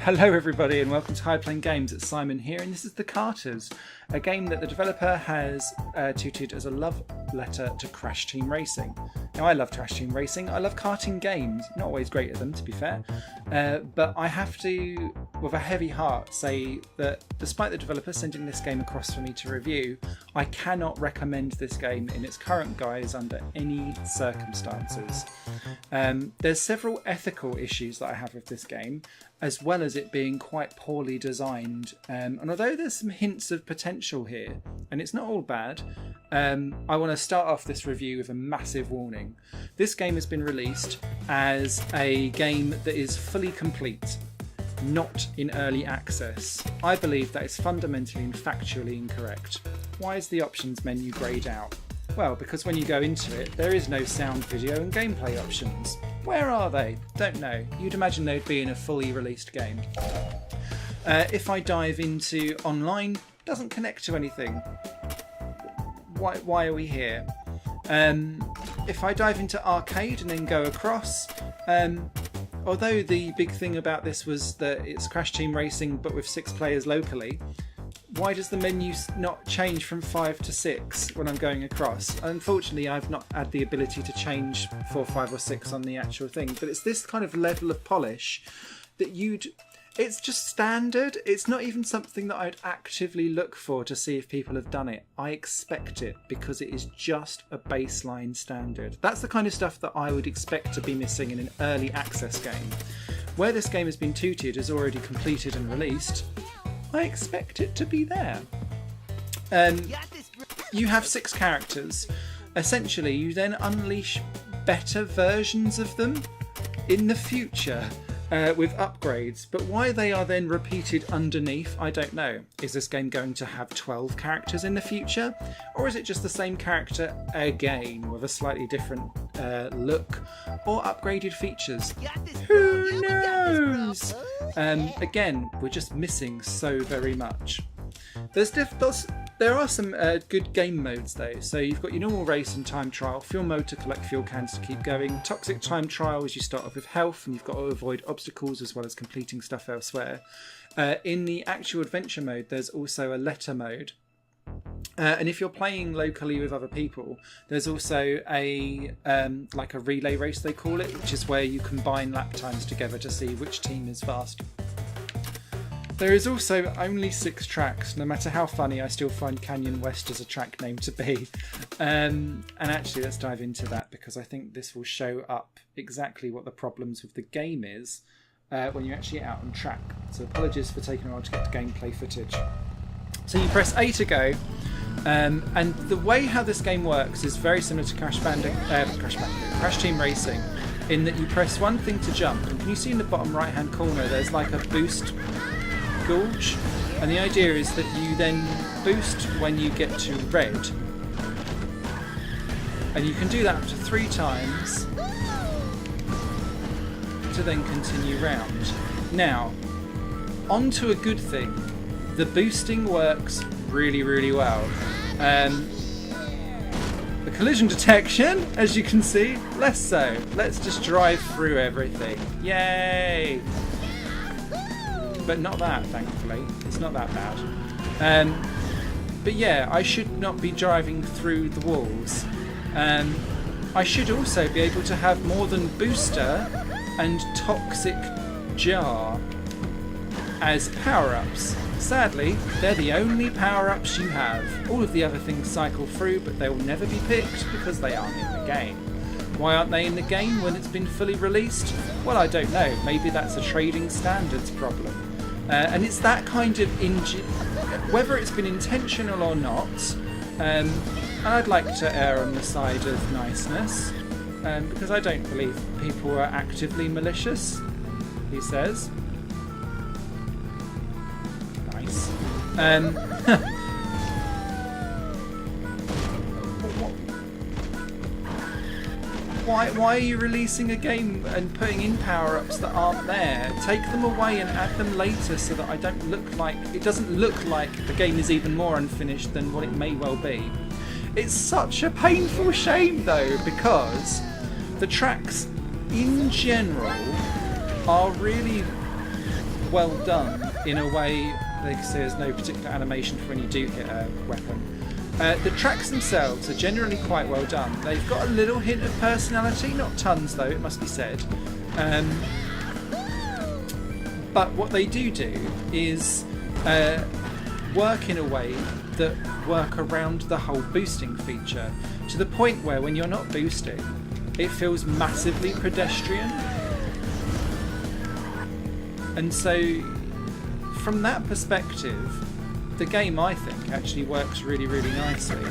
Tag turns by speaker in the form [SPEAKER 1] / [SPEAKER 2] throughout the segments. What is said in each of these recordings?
[SPEAKER 1] Hello everybody and welcome to High Playing Games. It's Simon here and this is the Karters, a game that the developer has tutored as a love letter to Crash Team Racing. Now I love Crash Team Racing, I love karting games, not always great at them to be fair, but I have to, with a heavy heart, say that despite the developer sending this game across for me to review, I cannot recommend this game in its current guise under any circumstances. There's several ethical issues that I have with this game, as well as it being quite poorly designed. And although there's some hints of potential here, and it's not all bad, I want to start off this review with a massive warning. This game has been released as a game that is fully complete, not in early access. I believe that is fundamentally and factually incorrect. Why is the options menu greyed out? Well, because when you go into it, there is no sound, video and gameplay options. Where are they? Don't know. You'd imagine they'd be in a fully released game. If I dive into online, doesn't connect to anything. Why are we here? If I dive into arcade and then go across, although the big thing about this was that it's Crash Team Racing but with 6 players locally, why does the menu not change from 5 to 6 when I'm going across? Unfortunately, I've not had the ability to change 4, 5 or 6 on the actual thing, but it's this kind of level of polish that it's just standard. It's not even something that I'd actively look for to see if people have done it. I expect it because it is just a baseline standard. That's the kind of stuff that I would expect to be missing in an early access game. Where this game has been tutored, is already completed and released, I expect it to be there. You have 6 characters. Essentially, you then unleash better versions of them in the future with upgrades. But why they are then repeated underneath, I don't know. Is this game going to have 12 characters in the future? Or is it just the same character again with a slightly different look or upgraded features? Who knows? Again, we're just missing so very much. There are some good game modes though. So you've got your normal race and time trial, fuel mode to collect fuel cans to keep going, toxic time trial as you start off with health and you've got to avoid obstacles as well as completing stuff elsewhere. In the actual adventure mode, there's also a letter mode. And if you're playing locally with other people, there's also a like a relay race they call it, which is where you combine lap times together to see which team is fast. There is also only 6 tracks. No matter how funny, I still find Canyon West as a track name to be. And actually, let's dive into that because I think this will show up exactly what the problems with the game is when you're actually out on track. So apologies for taking a while to get to gameplay footage. So you press A to go, and the way how this game works is very similar to Crash Team Racing, in that you press one thing to jump, and can you see in the bottom right hand corner there's like a boost gauge, and the idea is that you then boost when you get to red, and you can do that up to 3 times to then continue round. Now, on to a good thing. The boosting works really, really well. The collision detection, as you can see, less so. Let's just drive through everything. Yay! But not that, thankfully. It's not that bad. But yeah, I should not be driving through the walls. I should also be able to have more than booster and toxic jar as power-ups. Sadly, they're the only power-ups you have. All of the other things cycle through, but they will never be picked because they aren't in the game. Why aren't they in the game when it's been fully released? Well, I don't know. Maybe that's a trading standards problem. And it's that kind of whether it's been intentional or not, and I'd like to err on the side of niceness, because I don't believe people are actively malicious, he says. Nice. Why are you releasing a game and putting in power-ups that aren't there? Take them away and add them later so that it doesn't look like the game is even more unfinished than what it may well be. It's such a painful shame though, because the tracks in general are really well done in a way. Like I say, there's no particular animation for when you do hit a weapon. The tracks themselves are generally quite well done. They've got a little hint of personality, not tons though, it must be said. But what they do is work in a way that work around the whole boosting feature, to the point where when you're not boosting, it feels massively pedestrian. And so from that perspective, the game, I think, actually works really, really nicely.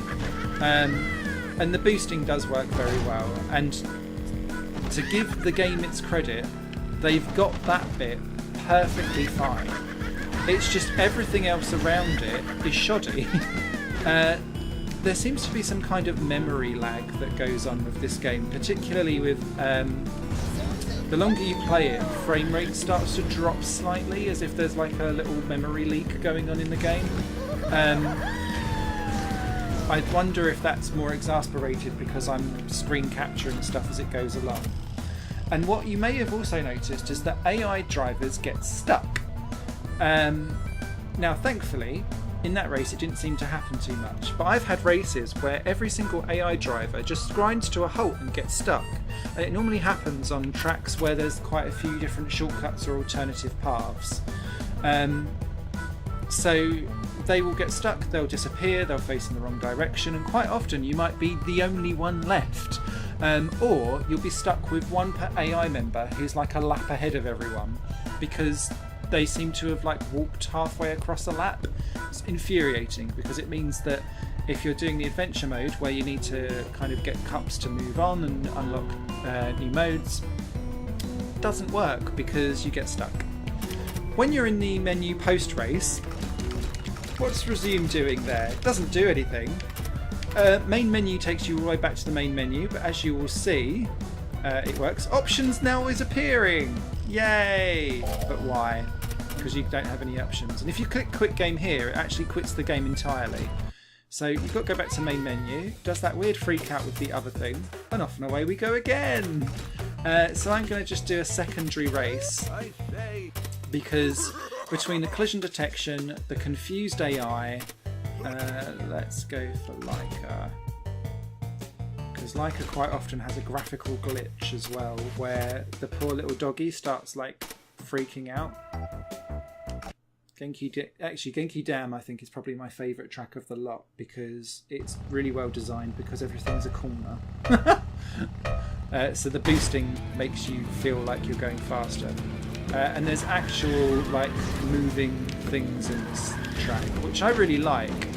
[SPEAKER 1] And the boosting does work very well. And to give the game its credit, they've got that bit perfectly fine. It's just everything else around it is shoddy. There seems to be some kind of memory lag that goes on with this game, particularly with the longer you play it, frame rate starts to drop slightly, as if there's like a little memory leak going on in the game. I wonder if that's more exasperated because I'm screen capturing stuff as it goes along. And what you may have also noticed is that AI drivers get stuck. Now, thankfully, in that race it didn't seem to happen too much, but I've had races where every single AI driver just grinds to a halt and gets stuck. And it normally happens on tracks where there's quite a few different shortcuts or alternative paths. So they will get stuck, they'll disappear, they'll face in the wrong direction, and quite often you might be the only one left. Or you'll be stuck with one AI member who's like a lap ahead of everyone because they seem to have like walked halfway across a lap. It's infuriating because it means that if you're doing the adventure mode where you need to kind of get cups to move on and unlock new modes, it doesn't work because you get stuck. When you're in the menu post-race, what's resume doing there? It doesn't do anything. Main menu takes you all the way back to the main menu, but as you will see, it works. Options now is appearing! Yay! But why? Because you don't have any options. And if you click quit game here, it actually quits the game entirely. So you've got to go back to main menu, does that weird freak out with the other thing, and off and away we go again! So I'm going to just do a secondary race, because between the collision detection, the confused AI, let's go for Leica. Because Leica quite often has a graphical glitch as well, where the poor little doggy starts like freaking out. Genki Dam I think is probably my favourite track of the lot because it's really well designed because everything's a corner. So the boosting makes you feel like you're going faster. And there's actual like moving things in this track, which I really like.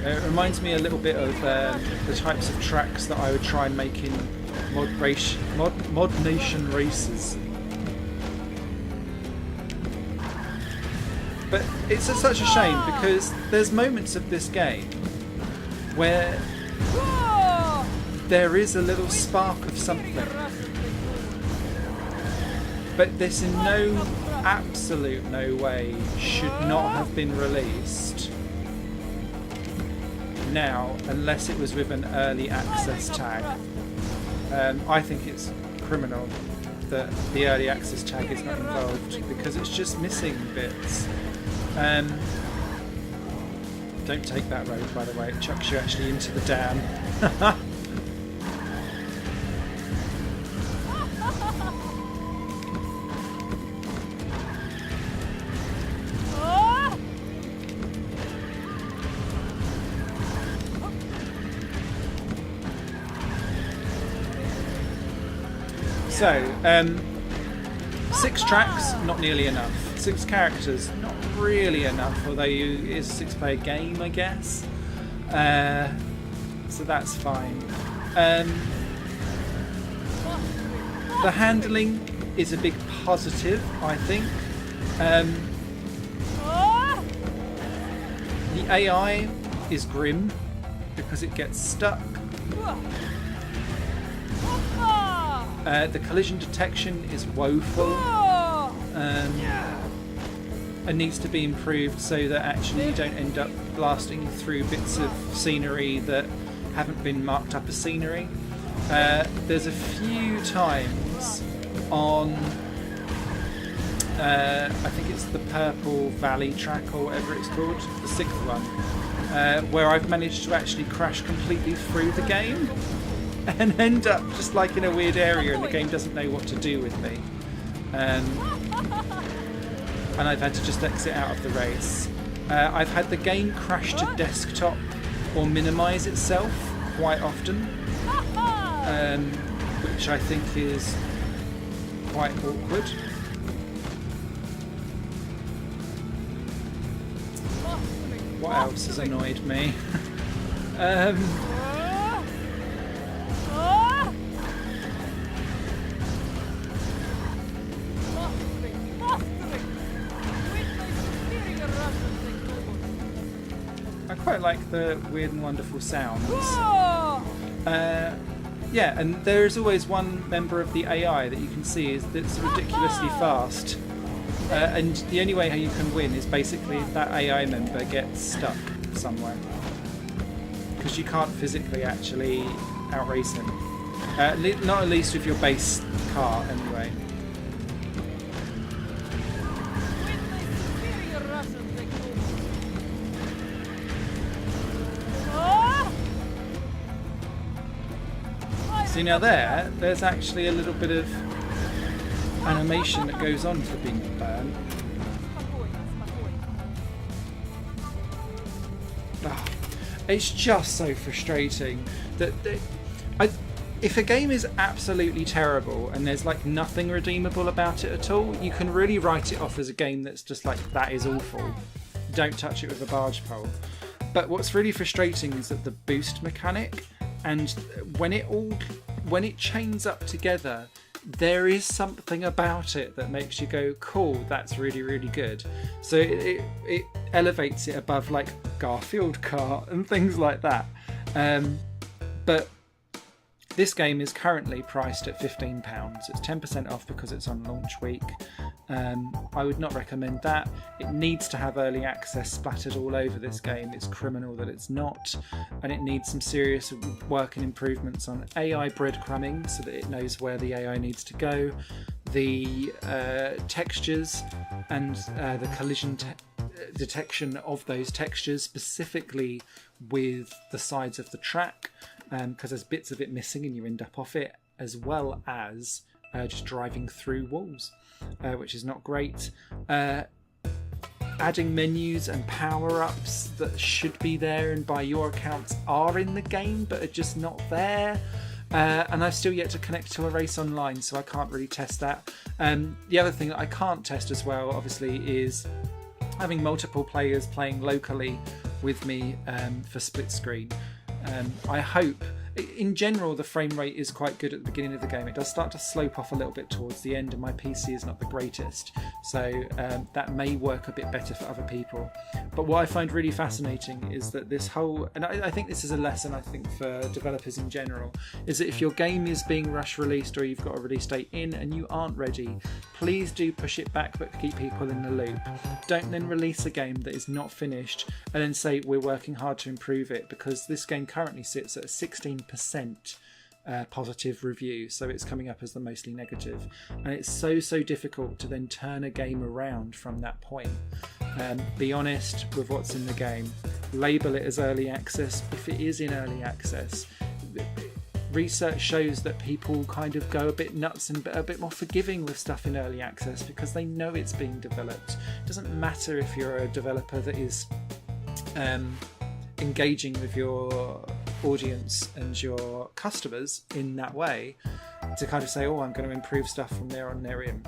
[SPEAKER 1] It reminds me a little bit of the types of tracks that I would try and make in Mod Nation races. But it's such a shame because there's moments of this game where there is a little spark of something. But this in no absolute no way should not have been released now unless it was with an early access tag. I think it's criminal that the early access tag is not involved because it's just missing bits. Don't take that road, by the way, it chucks you actually into the dam. So, 6 tracks, not nearly enough. 6 characters, not really enough, although it is a 6-player game, I guess. So that's fine. The handling is a big positive, I think. The AI is grim because it gets stuck. The collision detection is woeful and needs to be improved so that actually you don't end up blasting through bits of scenery that haven't been marked up as scenery. There's a few times on I think it's the Purple Valley track or whatever it's called, the 6th one, where I've managed to actually crash completely through the game and end up just like in a weird area and the game doesn't know what to do with me. And I've had to just exit out of the race. I've had the game crash to desktop or minimise itself quite often, which I think is quite awkward. What else has annoyed me? I quite like the weird and wonderful sounds. Yeah, and there is always one member of the AI that you can see that's ridiculously fast. And the only way how you can win is basically if that AI member gets stuck somewhere. Because you can't physically actually outrace him. Not at least with your base car, anyway. See, now there's actually a little bit of animation that goes on for being burnt. Oh, it's just so frustrating that if a game is absolutely terrible and there's like nothing redeemable about it at all, you can really write it off as a game that's just like, that is awful. Don't touch it with a barge pole. But what's really frustrating is that the boost mechanic, and when it chains up together, there is something about it that makes you go, cool, that's really, really good. So it elevates it above like Garfield Kart and things like that. But this game is currently priced at £15. It's 10% off because it's on launch week. I would not recommend that. It needs to have early access splattered all over this game. It's criminal that it's not. And it needs some serious work and improvements on AI breadcrumbing so that it knows where the AI needs to go. The textures and the collision detection of those textures, specifically with the sides of the track, because there's bits of it missing and you end up off it, as well as just driving through walls, which is not great. Adding menus and power-ups that should be there and by your accounts are in the game but are just not there. And I've still yet to connect to a race online, so I can't really test that. The other thing that I can't test as well, obviously, is having multiple players playing locally with me for split screen. I hope, in general, the frame rate is quite good at the beginning of the game. It does start to slope off a little bit towards the end, and my PC is not the greatest, so that may work a bit better for other people. But what I find really fascinating is that this whole, and I think this is a lesson, I think, for developers in general, is that if your game is being rush released or you've got a release date in and you aren't ready, please do push it back but keep people in the loop. Don't then release a game that is not finished and then say we're working hard to improve it, because this game currently sits at a 16% positive review, so it's coming up as the mostly negative, and it's so difficult to then turn a game around from that point. Be honest with what's in the game, label it as early access if it is in early access. Research shows that people kind of go a bit nuts and a bit more forgiving with stuff in early access because they know it's being developed. It doesn't matter if you're a developer that is engaging with your audience and your customers in that way, to kind of say, oh, I'm going to improve stuff from there on there in.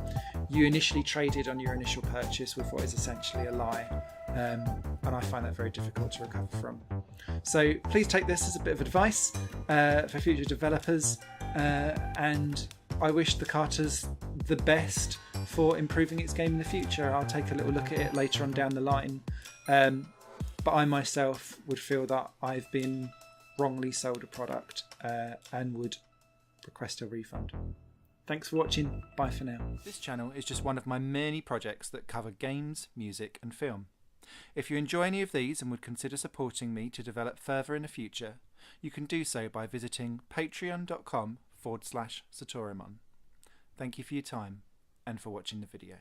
[SPEAKER 1] You initially traded on your initial purchase with what is essentially a lie, and I find that very difficult to recover from. So please take this as a bit of advice for future developers, and I wish the Karters the best for improving its game in the future. I'll take a little look at it later on down the line, but I myself would feel that I've been wrongly sold a product and would request a refund. Thanks for watching. Bye for now. This channel is just one of my many projects that cover games, music and film. If you enjoy any of these and would consider supporting me to develop further in the future, you can do so by visiting patreon.com/Satorimon. Thank you for your time and for watching the video.